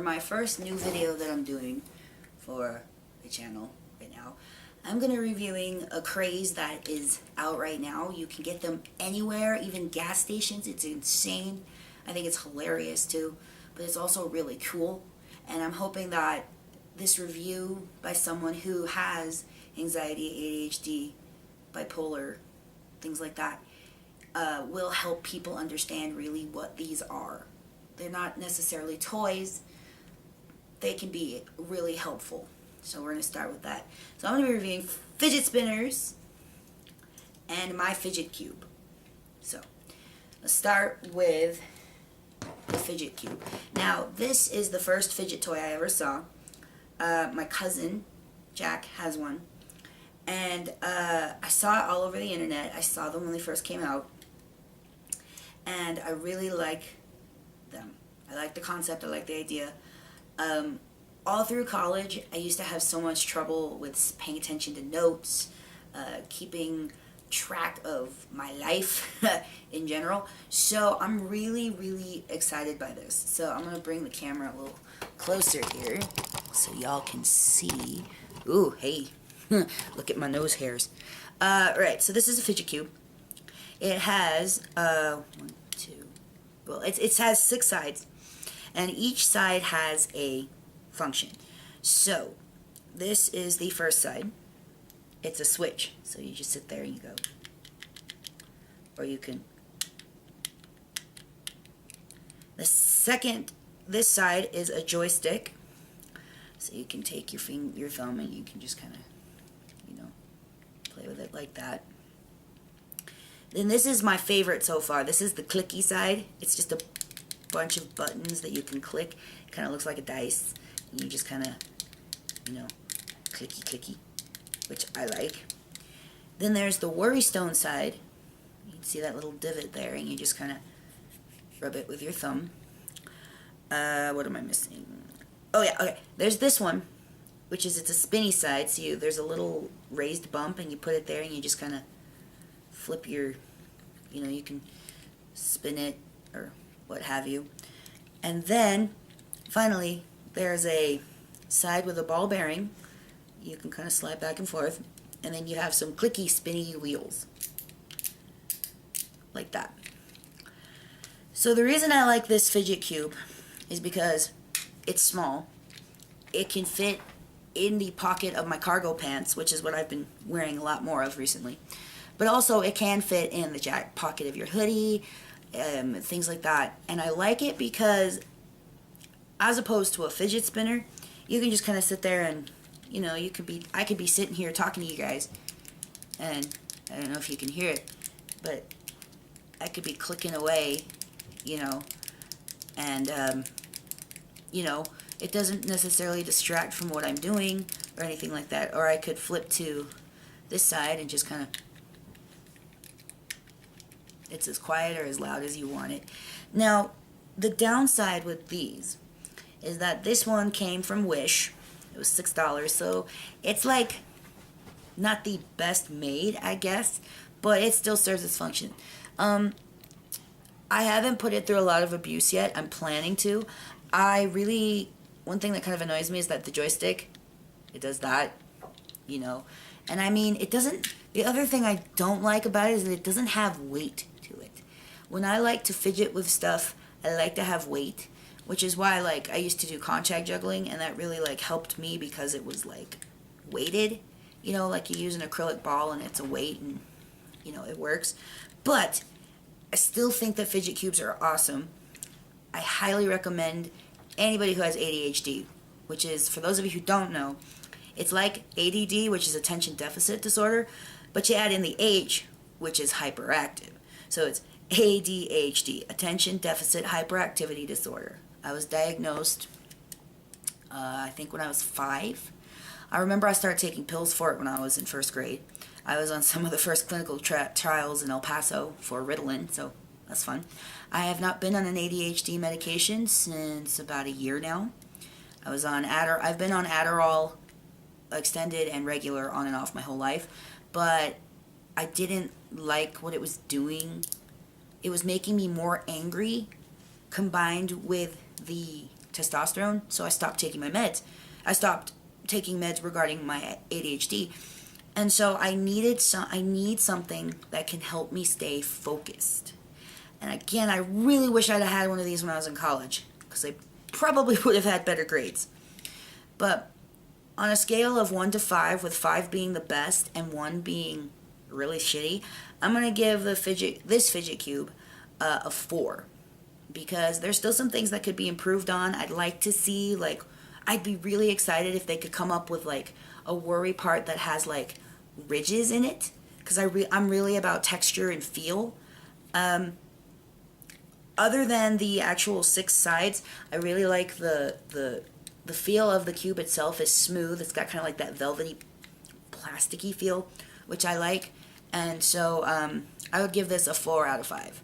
my first new video that I'm doing for the channel right now, I'm going to be reviewing a craze that is out right now. You can get them anywhere, even gas stations. It's insane. I think it's hilarious too, but it's also really cool. And I'm hoping that this review by someone who has anxiety, ADHD, bipolar, things like that, will help people understand really what these are. They're not necessarily toys. They can be really helpful. So we're going to start with that. So I'm going to be reviewing fidget spinners and my fidget cube. So let's start with the fidget cube. Now this is the first fidget toy I ever saw. My cousin Jack has one, and I saw it all over the internet. I saw them when they first came out, and I really like them. I like the concept. I like the idea. All through college, I used to have so much trouble with paying attention to notes, keeping track of my life in general. So I'm really excited by this. So I'm going to bring the camera a little closer here so y'all can see. Ooh, hey, look at my nose hairs. Right, so this is a fidget cube. It has, it has 6 sides, and each side has a function. So this is the first side. It's a switch, so you just sit there and you go, or you can. This side is a joystick, so you can take your thumb and you can just kind of, play with it like that. Then this is my favorite so far. This is the clicky side. It's just a bunch of buttons that you can click. It kind of looks like a dice. And you just kind of, clicky, which I like. Then there's the worry stone side. You can see that little divot there, and you just kind of rub it with your thumb. What am I missing? Oh yeah, okay. There's this one, which is, it's a spinny side. So there's a little raised bump, and you put it there, and you just kind of flip your, you can spin it or what have you. And then finally there's a side with a ball bearing. You can kind of slide back and forth, and then you have some clicky spinny wheels like that. So the reason I like this fidget cube is because it's small. It can fit in the pocket of my cargo pants, which is what I've been wearing a lot more of recently. But also it can fit in the jacket pocket of your hoodie, things like that. And I like it because, as opposed to a fidget spinner, you can just kind of sit there and, I could be sitting here talking to you guys, and I don't know if you can hear it, but I could be clicking away, and, it doesn't necessarily distract from what I'm doing or anything like that. Or I could flip to this side and just kind of, it's as quiet or as loud as you want it. Now, the downside with these is that this one came from Wish. It was $6, so it's like not the best made, I guess, but it still serves its function. I haven't put it through a lot of abuse yet. I'm planning to. One thing that kind of annoys me is that the joystick, it does that, and I mean, it doesn't, the other thing I don't like about it is that it doesn't have weight to it. When I like to fidget with stuff, I like to have weight, which is why, I used to do contact juggling, and that really, helped me because it was, weighted, like you use an acrylic ball and it's a weight and, it works. But I still think that fidget cubes are awesome. I highly recommend anybody who has ADHD, which is, for those of you who don't know, it's like ADD, which is attention deficit disorder, but you add in the H, which is hyperactive. So it's ADHD, attention deficit hyperactivity disorder. I was diagnosed, I think when I was 5. I remember I started taking pills for it when I was in 1st grade. I was on some of the first clinical trials in El Paso for Ritalin, so that's fun. I have not been on an ADHD medication since about a year now. I've been on Adderall, extended and regular, on and off my whole life, but I didn't like what it was doing. It was making me more angry, combined with the testosterone, so I stopped taking my meds. I stopped taking meds regarding my ADHD. And so I need something that can help me stay focused. And again, I really wish I'd had one of these when I was in college, because I probably would have had better grades. But on a scale of 1 to 5, with 5 being the best and 1 being really shitty, I'm going to give this fidget cube a 4. Because there's still some things that could be improved on. I'd like to see, like, I'd be really excited if they could come up with, like, a worry part that has, like, ridges in it. Because I'm really about texture and feel. Other than the actual 6 sides, I really like the feel of the cube itself is smooth. It's got kind of like that velvety, plasticky feel, which I like. And so I would give this a 4 out of 5.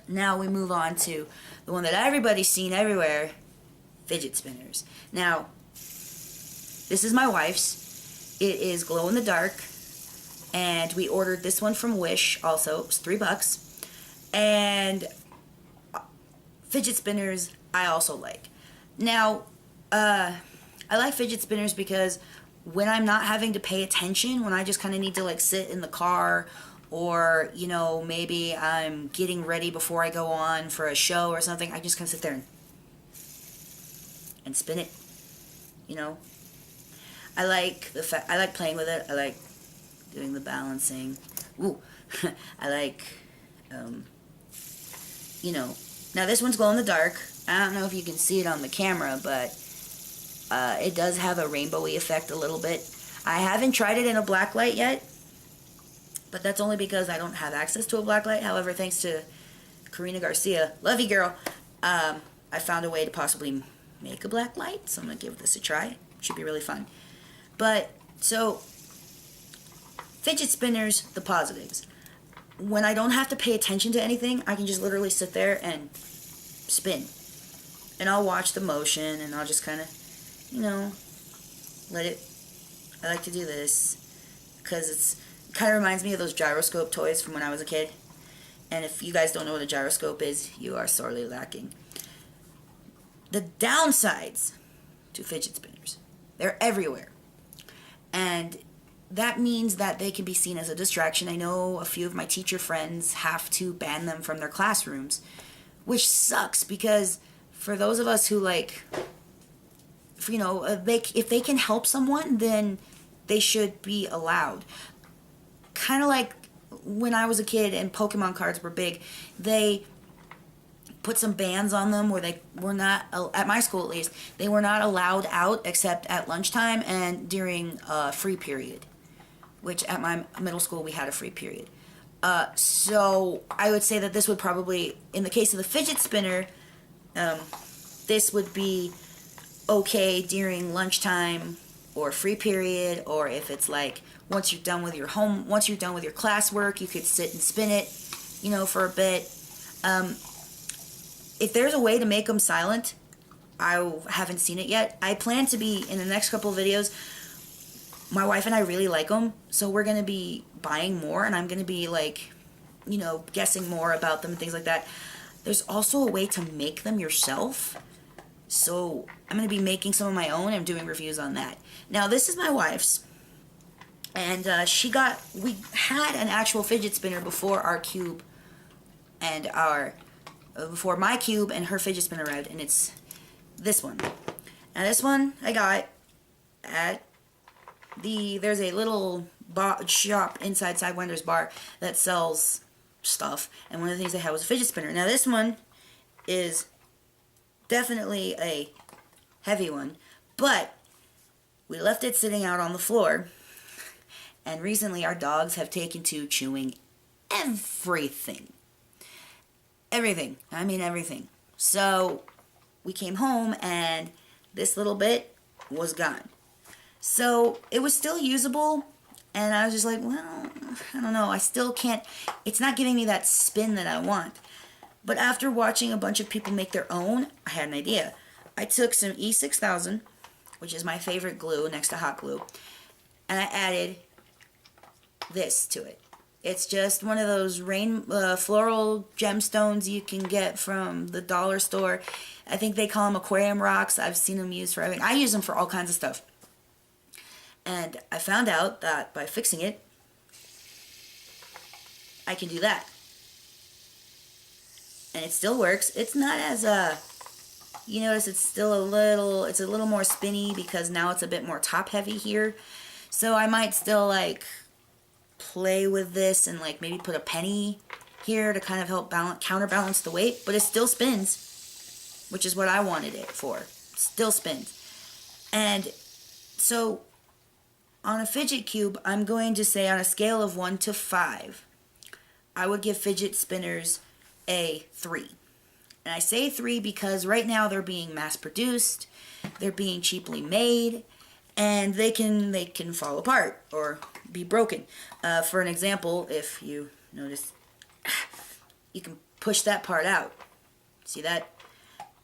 Now we move on to the one that everybody's seen everywhere, fidget spinners. Now, this is my wife's. It is glow in the dark, and we ordered this one from Wish also. It was $3. And fidget spinners I also like. Now, I like fidget spinners because when I'm not having to pay attention, when I just kind of need to like sit in the car, or, you know, maybe I'm getting ready before I go on for a show or something, I just kind of sit there and spin it, you know. I like playing with it. I like doing the balancing. Ooh, I like, you know. Now this one's glow in the dark. I don't know if you can see it on the camera, but it does have a rainbowy effect a little bit. I haven't tried it in a black light yet, but that's only because I don't have access to a black light. However, thanks to Karina Garcia, love you girl, I found a way to possibly make a black light, so I'm going to give this a try. It should be really fun. But, so, fidget spinners, the positives. When I don't have to pay attention to anything, I can just literally sit there and spin. And I'll watch the motion, and I'll just kind of, you know, let it, I like to do this, because it's, kind of reminds me of those gyroscope toys from when I was a kid. And if you guys don't know what a gyroscope is, you are sorely lacking. The downsides to fidget spinners, they're everywhere. And that means that they can be seen as a distraction. I know a few of my teacher friends have to ban them from their classrooms, which sucks, because for those of us who like, you know, if they can help someone, then they should be allowed. Kind of like when I was a kid and Pokemon cards were big, they put some bans on them where they were not, at my school at least, they were not allowed out except at lunchtime and during a free period, which at my middle school we had a free period. So I would say that this would probably, in the case of the fidget spinner, this would be okay during lunchtime or free period, or if it's like once you're done with your classwork, you could sit and spin it, you know, for a bit. If there's a way to make them silent, I haven't seen it yet. I plan to be, in the next couple of videos, my wife and I really like them, so we're going to be buying more, and I'm going to be like, you know, guessing more about them and things like that. There's also a way to make them yourself, so I'm going to be making some of my own and doing reviews on that. Now, this is my wife's, and we had an actual fidget spinner before our cube and before my cube and her fidget spinner arrived, and it's this one. Now, this one I got at there's a little shop inside Sidewinder's Bar that sells stuff, and one of the things they had was a fidget spinner. Now, this one is definitely a heavy one, but we left it sitting out on the floor, and recently our dogs have taken to chewing everything. Everything. I mean everything. So we came home and this little bit was gone. So it was still usable, and I was just like, well, I don't know. I still can't, it's not giving me that spin that I want. But after watching a bunch of people make their own, I had an idea. I took some E6000, which is my favorite glue next to hot glue, and I added this to it. It's just one of those floral gemstones you can get from the dollar store. I think they call them aquarium rocks. I've seen them used for everything. I use them for all kinds of stuff. And I found out that by fixing it, I can do that. And it still works. It's not as, you notice it's still it's a little more spinny because now it's a bit more top heavy here. So I might still like play with this and like maybe put a penny here to kind of help counterbalance the weight, but it still spins, which is what I wanted it for. It still spins. And so on a fidget cube, I'm going to say on a scale of 1 to 5, I would give fidget spinners a 3. And I say 3 because right now they're being mass produced, they're being cheaply made, and they can fall apart or be broken. For an example, if you notice, you can push that part out. See that?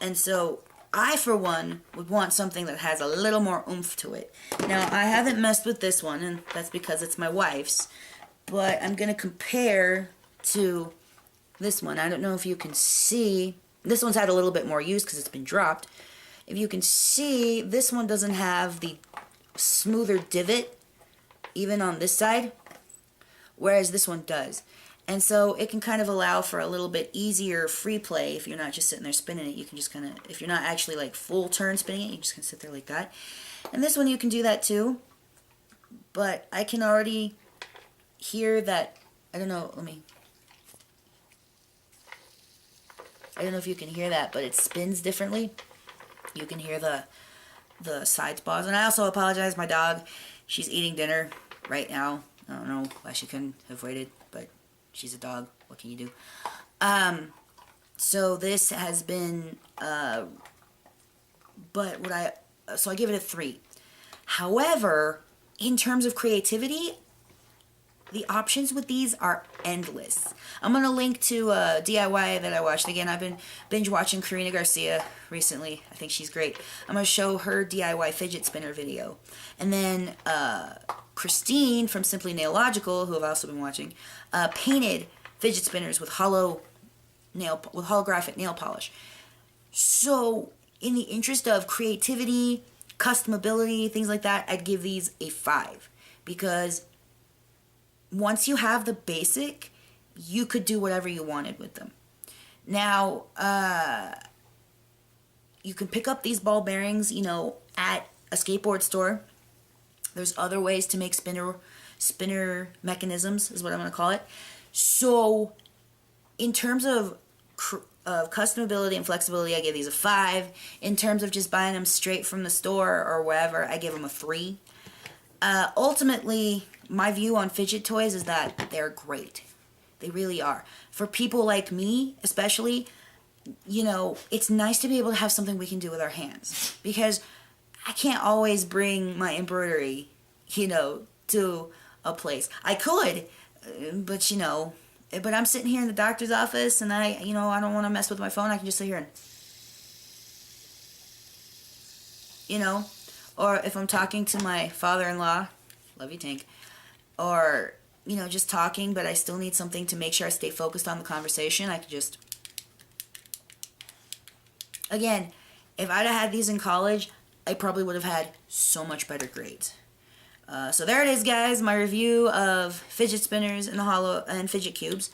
And so I, for one, would want something that has a little more oomph to it. Now, I haven't messed with this one, and that's because it's my wife's, but I'm going to compare to this one. I don't know if you can see. This one's had a little bit more use because it's been dropped. If you can see, this one doesn't have the smoother divot even on this side, whereas this one does. And so it can kind of allow for a little bit easier free play if you're not just sitting there spinning it. You can just kind of, if you're not actually like full turn spinning it, you just can sit there like that. And this one you can do that too. But I can already hear that, I don't know, I don't know if you can hear that, but it spins differently. You can hear the side pause. And I also apologize, my dog, she's eating dinner right now. I don't know why she couldn't have waited, but she's a dog. What can you do? So this has been, so I give it a 3. However, in terms of creativity, the options with these are endless. I'm going to link to a DIY that I watched. Again, I've been binge watching Karina Garcia recently. I think she's great. I'm going to show her DIY fidget spinner video. And then Christine from Simply Nailogical, who I've also been watching, painted fidget spinners with holographic nail polish. So in the interest of creativity, customability, things like that, I'd give these a 5. Because once you have the basic, you could do whatever you wanted with them. Now, you can pick up these ball bearings, at a skateboard store. There's other ways to make spinner mechanisms, is what I'm going to call it. So, in terms of customability and flexibility, I give these a 5. In terms of just buying them straight from the store or wherever, I give them a 3. Ultimately, my view on fidget toys is that they're great. They really are. For people like me, especially, it's nice to be able to have something we can do with our hands. Because I can't always bring my embroidery, to a place. I could, but, but I'm sitting here in the doctor's office and I don't want to mess with my phone. I can just sit here and, or if I'm talking to my father-in-law, love you, Tank, or, just talking, but I still need something to make sure I stay focused on the conversation, I could just, again, if I'd have had these in college, I probably would have had so much better grades. So there it is, guys, my review of fidget spinners and fidget cubes.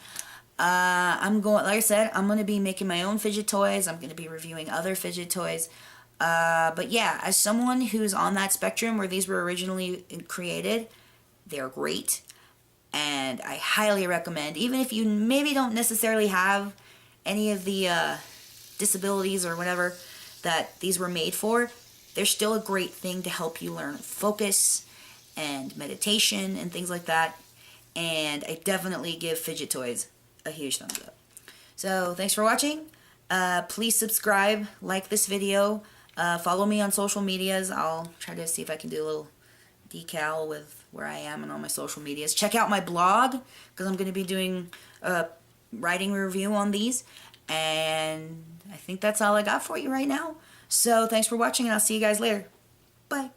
Like I said, I'm going to be making my own fidget toys. I'm going to be reviewing other fidget toys. But yeah, as someone who's on that spectrum where these were originally created, they're great. And I highly recommend, even if you maybe don't necessarily have any of the disabilities or whatever that these were made for, they're still a great thing to help you learn focus and meditation and things like that. And I definitely give fidget toys a huge thumbs up. So thanks for watching. Please subscribe, like this video, follow me on social medias. I'll try to see if I can do a little decal with where I am and all my social medias. Check out my blog, because I'm going to be doing a writing review on these. And I think that's all I got for you right now. So thanks for watching, and I'll see you guys later. Bye.